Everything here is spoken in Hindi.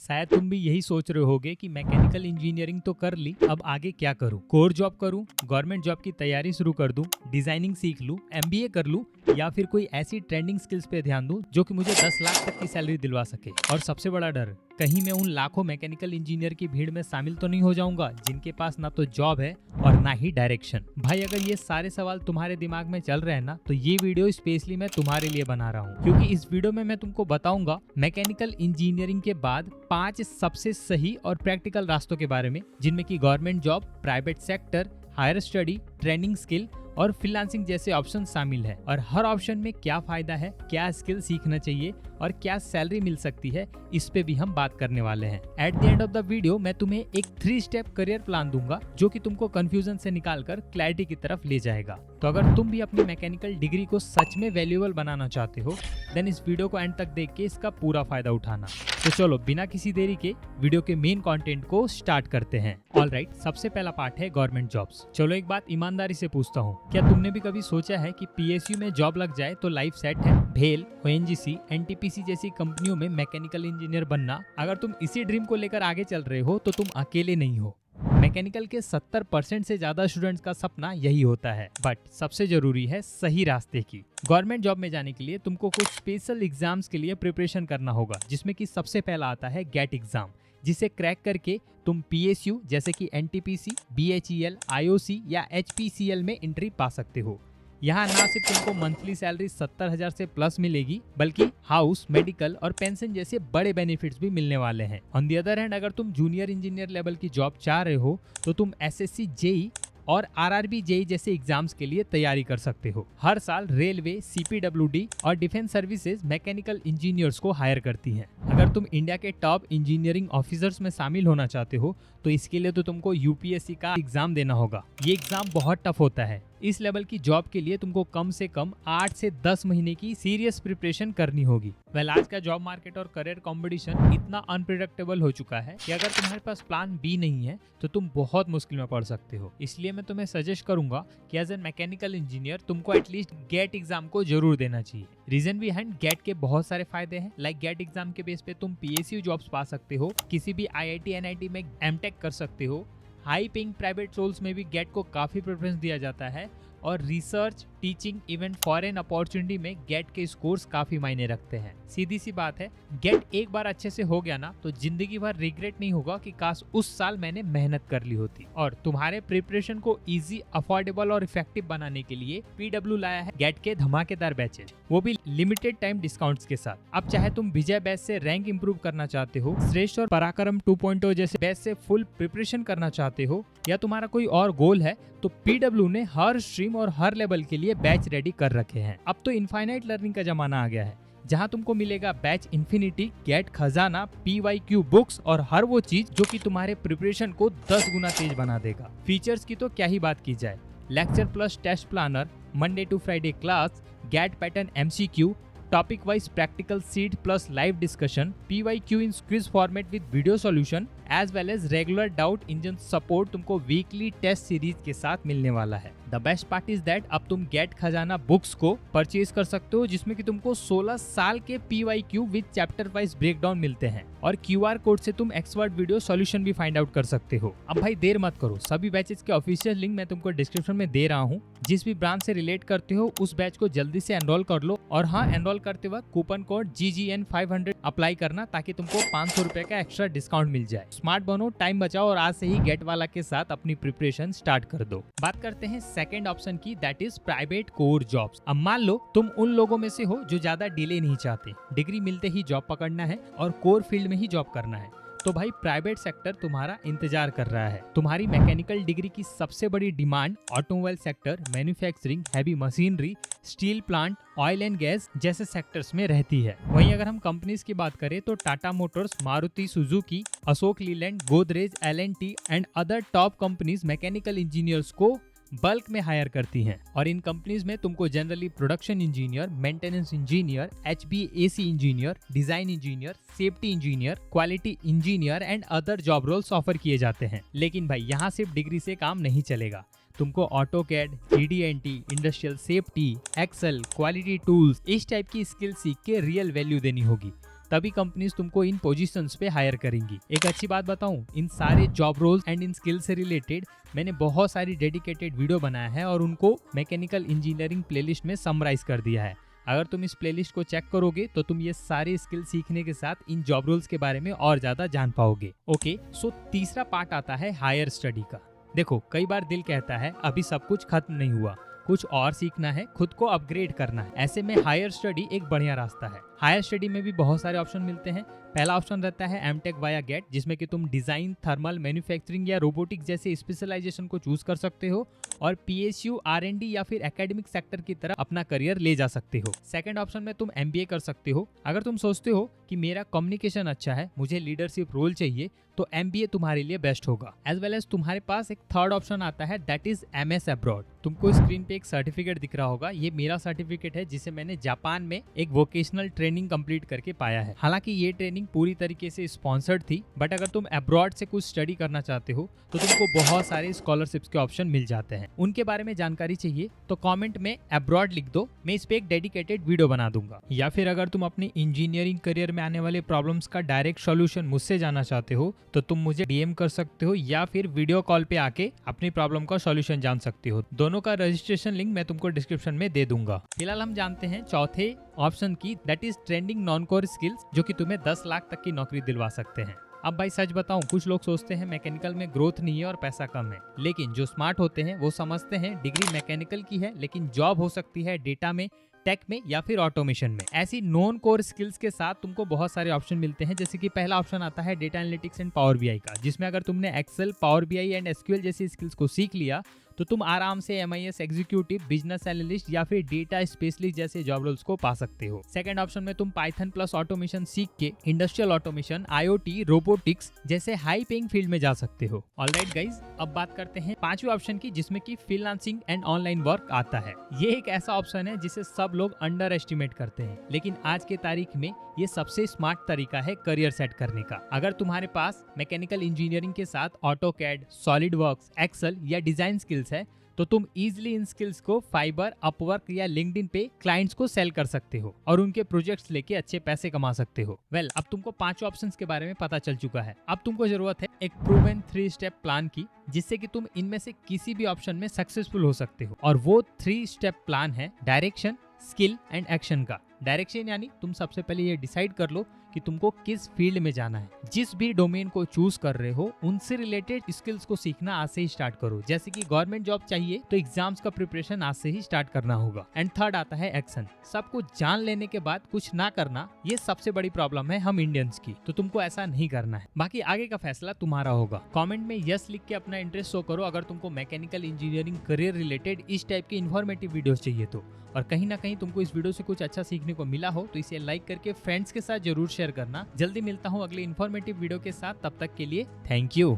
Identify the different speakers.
Speaker 1: शायद तुम भी यही सोच रहे होगे कि मैकेनिकल इंजीनियरिंग तो कर ली, अब आगे क्या करूं? कोर जॉब करूं, गवर्नमेंट जॉब की तैयारी शुरू कर दूं, डिजाइनिंग सीख लूं, एमबीए कर लूं, या फिर कोई ऐसी ट्रेंडिंग स्किल्स पे ध्यान दूं जो कि मुझे 10 लाख तक की सैलरी दिलवा सके। और सबसे बड़ा डर, कहीं मैं उन लाखों मैकेनिकल इंजीनियर की भीड़ में शामिल तो नहीं हो जाऊंगा जिनके पास ना तो जॉब है और ना ही डायरेक्शन। भाई अगर ये सारे सवाल तुम्हारे दिमाग में चल रहे हैं ना, तो ये वीडियो स्पेशली मैं तुम्हारे लिए बना रहा हूँ, क्योंकि इस वीडियो में मैं तुमको बताऊंगा मैकेनिकल इंजीनियरिंग के बाद 5 सबसे सही और प्रैक्टिकल रास्तों के बारे में, जिनमें की government job, private sector, higher study, training skill और फ्रीलांसिंग जैसे ऑप्शन शामिल है। और हर ऑप्शन में क्या फायदा है, क्या स्किल सीखना चाहिए और क्या सैलरी मिल सकती है, इस पे भी हम बात करने वाले हैं। At the end of the video मैं तुम्हें एक 3 स्टेप करियर प्लान दूंगा जो कि तुमको कंफ्यूजन से निकालकर क्लैरिटी की तरफ ले जाएगा। तो अगर तुम भी अपनी मैकेनिकल डिग्री को सच में वैल्यूएबल बनाना चाहते हो, देन इस वीडियो को एंड तक देख के इसका पूरा फायदा उठाना। तो चलो बिना किसी देरी के वीडियो के मेन कंटेंट को स्टार्ट करते हैं। ऑलराइट, सबसे पहला पार्ट है गवर्नमेंट जॉब्स। चलो एक बात ईमानदारी से पूछता हूँ, क्या तुमने भी कभी सोचा है कि पीएसयू में जॉब लग जाए तो लाइफ सेट है? भेल, ओएनजीसी, एनटीपीसी जैसी कंपनियों में मैकेनिकल इंजीनियर बनना, अगर तुम इसी ड्रीम को लेकर आगे चल रहे हो तो तुम अकेले नहीं हो। मैकेनिकल के 70% से ज्यादा स्टूडेंट्स का सपना यही होता है। बट सबसे जरूरी है सही रास्ते की। गवर्नमेंट जॉब में जाने के लिए तुमको कुछ स्पेशल एग्जाम्स के लिए प्रिपरेशन करना होगा, जिसमें कि सबसे पहला आता है गेट एग्जाम, जिसे क्रैक करके तुम पीएसयू जैसे कि एनटीपीसी, बीएचईएल, आईओसी या एचपीसीएल में एंट्री पा सकते हो। यहाँ ना सिर्फ तुमको मंथली सैलरी 70,000 से प्लस मिलेगी, बल्कि हाउस, मेडिकल और पेंशन जैसे बड़े बेनिफिट्स भी मिलने वाले हैं। ऑन द अदर हैंड, अगर तुम जूनियर इंजीनियर लेवल की जॉब चाह रहे हो तो तुम एसएससी, जेई और आरआरबी जेई जैसे एग्जाम्स के लिए तैयारी कर सकते हो। हर साल रेलवे, सीपीडब्ल्यूडी और डिफेंस सर्विसेज मैकेनिकल इंजीनियर्स को हायर करती हैं। अगर तुम इंडिया के टॉप इंजीनियरिंग ऑफिसर्स में शामिल होना चाहते हो तो इसके लिए तो तुमको यूपीएससी का एग्जाम देना होगा। ये एग्जाम बहुत टफ होता है। इस लेवल की जॉब के लिए तुमको कम से कम 8 से 10 महीने की सीरियस प्रिपरेशन करनी होगी। वेल, आज का जॉब मार्केट और करियर कंपटीशन इतना अनप्रिडिक्टेबल हो चुका है कि अगर तुम्हारे पास प्लान बी नहीं है तो तुम बहुत मुश्किल में पड़ सकते हो। इसलिए मैं तुम्हें सजेस्ट करूंगा कि एज एन मैकेनिकल इंजीनियर तुमको एटलीस्ट गेट एग्जाम को जरूर देना चाहिए। रीजन बिहाइंड गेट के बहुत सारे फायदे हैं। लाइक गेट एग्जाम के बेस पे तुम पीएसयू जॉब्स पा सकते हो, किसी भी आईआईटी, एनआईटी में एमटेक कर सकते हो। हाई पेइंग प्राइवेट रोल्स में भी गेट को काफी प्रेफरेंस दिया जाता है, और research, teaching, even foreign opportunity में गेट के स्कोर्स काफी मायने रखते हैं। सीधी सी बात है, गेट एक बार अच्छे से हो गया ना तो जिंदगी भर रिग्रेट नहीं होगा कि काश उस साल मैंने मेहनत कर ली होती। और तुम्हारे प्रिपरेशन को इजी, अफोर्डेबल और इफेक्टिव बनाने के लिए पीडब्ल्यू लाया है गेट के धमाकेदार बैचेज, वो भी लिमिटेड टाइम डिस्काउंट्स के साथ। अब चाहे तुम विजय बैच से रैंक इंप्रूव करना चाहते हो, श्रेष्ठ और पराक्रम 2.0 जैसे बैच से फुल प्रिपरेशन करना चाहते हो, या तुम्हारा कोई और गोल है, तो पीडब्ल्यू ने हर स्ट्रीम और हर लेवल के लिए बैच रेडी कर रखे हैं। अब तो इनफाइनाइट लर्निंग का जमाना आ गया है, जहां तुमको मिलेगा बैच इन्फिनिटी, गेट खजाना, पीवाईक्यू बुक्स और हर वो चीज जो कि तुम्हारे प्रिपरेशन को 10 गुना तेज बना देगा। फीचर्स की तो क्या ही बात की जाए, lecture plus test planner, Monday to Friday class, GATE pattern MCQ, topic wise practical sheet plus live discussion, PYQ in quiz format with video solution, as well as regular doubt engine support तुमको वीकली टेस्ट सीरीज के साथ मिलने वाला है। The best part is that अब तुम गेट खजाना बुक्स को परचेज कर सकते हो, जिसमें कि तुमको 16 साल के PYQ with chapter wise breakdown मिलते हैं, और क्यूआर कोड से तुम एक्सपर्ट वीडियो सॉल्यूशन भी फाइंड आउट कर सकते हो। अब भाई देर मत करो, सभी बैचेस के ऑफिशियल लिंक मैं तुमको डिस्क्रिप्शन में दे रहा हूँ। जिस भी ब्रांच से रिलेट करते हो उस बैच को जल्दी से एनरोल कर लो, और हाँ, एनरोल करते वक्त कूपन कोड GGN500 अप्लाई करना ताकि तुमको 500 रुपए का एक्स्ट्रा डिस्काउंट मिल जाए। स्मार्ट बनो, टाइम बचाओ और आज से ही गेट वाला के साथ अपनी प्रिपरेशन स्टार्ट कर दो। बात करते हैं सेकंड ऑप्शन की, that is private core jobs. अब मान लो तुम उन लोगों में से हो जो ज्यादा डिले नहीं चाहते, डिग्री मिलते ही जॉब पकड़ना है और कोर फील्ड में ही जॉब करना है, तो भाई प्राइवेट सेक्टर तुम्हारा इंतजार कर रहा है। तुम्हारी मैकेनिकल डिग्री की सबसे बड़ी demand automobile sector, manufacturing, heavy machinery, steel plant, oil and gas जैसे सेक्टर्स में रहती है। वहीं अगर हम कंपनीज की बात करें तो Tata Motors, Maruti Suzuki, Ashok Leyland, Godrej, L&T and other top companies mechanical engineers को बल्क में हायर करती हैं, और इन कंपनीज में तुमको generally production engineer, maintenance engineer, HVAC engineer, design engineer, safety engineer, quality engineer and other job roles offer किए जाते हैं। लेकिन भाई यहाँ सिर्फ डिग्री से काम नहीं चलेगा, तुमको AutoCAD, GD&T, industrial safety, excel, quality tools, इस टाइप की स्किल सीख के रियल वैल्यू देनी होगी। तभी कंपनीज तुमको इन पोजीशंस पे हायर करेंगी। एक अच्छी बात बताऊं, इन सारे जॉब रोल्स एंड इन स्किल से रिलेटेड मैंने बहुत सारी डेडिकेटेड वीडियो बनाया है और उनको मैकेनिकल इंजीनियरिंग प्लेलिस्ट में समराइज कर दिया है। अगर तुम इस प्लेलिस्ट को चेक करोगे तो तुम ये सारे स्किल सीखने के साथ इन जॉब रोल्स के बारे में और ज्यादा जान पाओगे। ओके, सो तीसरा पार्ट आता है हायर स्टडी का। देखो, कई बार दिल कहता है अभी सब कुछ खत्म नहीं हुआ, कुछ और सीखना है, खुद को अपग्रेड करना है। ऐसे में हायर स्टडी एक बढ़िया रास्ता है। हायर स्टडी में भी बहुत सारे ऑप्शन मिलते हैं। पहला ऑप्शन रहता है एमटेक वाया गेट, जिसमें कि तुम डिजाइन, थर्मल, मैन्युफैक्चरिंग या रोबोटिक्स जैसे स्पेशलाइजेशन को चूज कर सकते हो और पीएसयू, आरएनडी या फिर एकेडमिक सेक्टर की तरफ अपना करियर ले जा सकते हो। सेकंड ऑप्शन में तुम एमबीए कर सकते हो। अगर तुम सोचते हो कि मेरा कम्युनिकेशन अच्छा है, मुझे लीडरशिप रोल चाहिए, तो एमबीए तुम्हारे लिए बेस्ट होगा। एज वेल एज तुम्हारे पास एक थर्ड ऑप्शन आता है, दैट इज एमएस अब्रॉड। तुमको स्क्रीन पे एक सर्टिफिकेट दिख रहा होगा, ये मेरा सर्टिफिकेट है जिसे मैंने जापान में एक वोकेशनल ट्रेनिंग कंप्लीट करके पाया है। हालांकि ये ट्रेनिंग पूरी तरीके से स्पॉन्सर्ड थी, बट अगर तुम अब्रॉड से कुछ स्टडी करना चाहते हो तो तुमको बहुत सारे स्कॉलरशिप्स के ऑप्शन मिल जाते हैं। उनके बारे में जानकारी चाहिए तो कमेंट में अब्रॉड लिख दो, मैं इस पे एक डेडिकेटेड वीडियो बना दूंगा। या फिर अगर तुम अपनी इंजीनियरिंग करियर में आने वाले प्रॉब्लम्स का डायरेक्ट सॉल्यूशन मुझसे जानना चाहते हो तो तुम मुझे डीएम कर सकते हो या फिर वीडियो कॉल पे आके अपनी प्रॉब्लम का सॉल्यूशन जान सकते हो। दोनों का रजिस्ट्रेशन लिंक मैं तुमको डिस्क्रिप्शन में दे दूंगा। फिलहाल हम जानते हैं चौथे ऑप्शन की, that is trending non core skills, जो कि तुम्हें 10 लाख तक की नौकरी दिलवा सकते हैं। अब भाई सच बताऊं, कुछ लोग सोचते हैं मैकेनिकल में ग्रोथ नहीं है और पैसा कम है, लेकिन जो स्मार्ट होते हैं वो समझते हैं डिग्री मैकेनिकल की है लेकिन जॉब हो सकती है डेटा में, टेक में या फिर ऑटोमेशन में। ऐसी नॉन कोर स्किल्स के साथ तुमको बहुत सारे ऑप्शन मिलते हैं। जैसे कि पहला ऑप्शन आता है data analytics and power BI का, जिसमें अगर तुमने excel, power BI and SQL जैसी स्किल्स को सीख लिया तो तुम आराम से एमआईएस एग्जीक्यूटिव, बिजनेस एनालिस्ट या फिर डेटा स्पेशलिस्ट जैसे जॉब रोल्स को पा सकते हो। सेकंड ऑप्शन में तुम पाइथन प्लस ऑटोमेशन सीख के इंडस्ट्रियल ऑटोमेशन, आईओटी, रोबोटिक्स जैसे हाई पेइंग फील्ड में जा सकते हो। ऑलराइट गाइज, अब बात करते हैं पांचवें ऑप्शन की, जिसमें कि फ्रीलांसिंग एंड ऑनलाइन वर्क आता है। ये एक ऐसा ऑप्शन है जिसे सब लोग अंडर एस्टिमेट करते हैं, लेकिन आज के तारीख में ये सबसे स्मार्ट तरीका है करियर सेट करने का। अगर तुम्हारे पास मैकेनिकल इंजीनियरिंग के साथ ऑटोकैड, सॉलिडवर्क्स, एक्सेल या डिजाइन स्किल्स है तो तुम इजीली इन स्किल्स को फाइबर, अपवर्क या लिंक्डइन पे क्लाइंट्स को सेल कर सकते हो और उनके प्रोजेक्ट्स लेके अच्छे पैसे कमा सकते हो। अब तुमको 5 ऑप्शंस के बारे में पता चल चुका है। अब तुमको जरूरत है एक प्रूवन 3 स्टेप प्लान की, जिससे कि तुम इनमें से किसी भी ऑप्शन में सक्सेसफुल हो सकते हो। और वो 3 स्टेप प्लान है डायरेक्शन, स्किल एंड एक्शन का। डायरेक्शन यानी तुम सबसे पहले ये डिसाइड कर लो कि तुमको किस फील्ड में जाना है। जिस भी डोमेन को चूज कर रहे हो उनसे रिलेटेड स्किल्स को सीखना आज से ही स्टार्ट करो। जैसे कि गवर्नमेंट जॉब चाहिए तो एग्जाम्स का प्रिपरेशन आज से ही स्टार्ट करना होगा। एंड थर्ड आता है एक्शन। सब कुछ जान लेने के बाद कुछ ना करना, ये सबसे बड़ी प्रॉब्लम है हम इंडियंस की, तो तुमको ऐसा नहीं करना है। बाकी आगे का फैसला तुम्हारा होगा। कमेंट में यस लिख के अपना इंटरेस्ट शो करो अगर तुमको मैकेनिकल इंजीनियरिंग करियर रिलेटेड इस टाइप की इन्फॉर्मेटिव वीडियोस चाहिए तो। और कहीं ना कहीं तुमको इस वीडियो से कुछ अच्छा सीखने को मिला हो तो इसे लाइक करके फ्रेंड्स के साथ जरूर शेयर करना। जल्दी मिलता हूँ अगले इन्फॉर्मेटिव वीडियो के साथ, तब तक के लिए थैंक यू।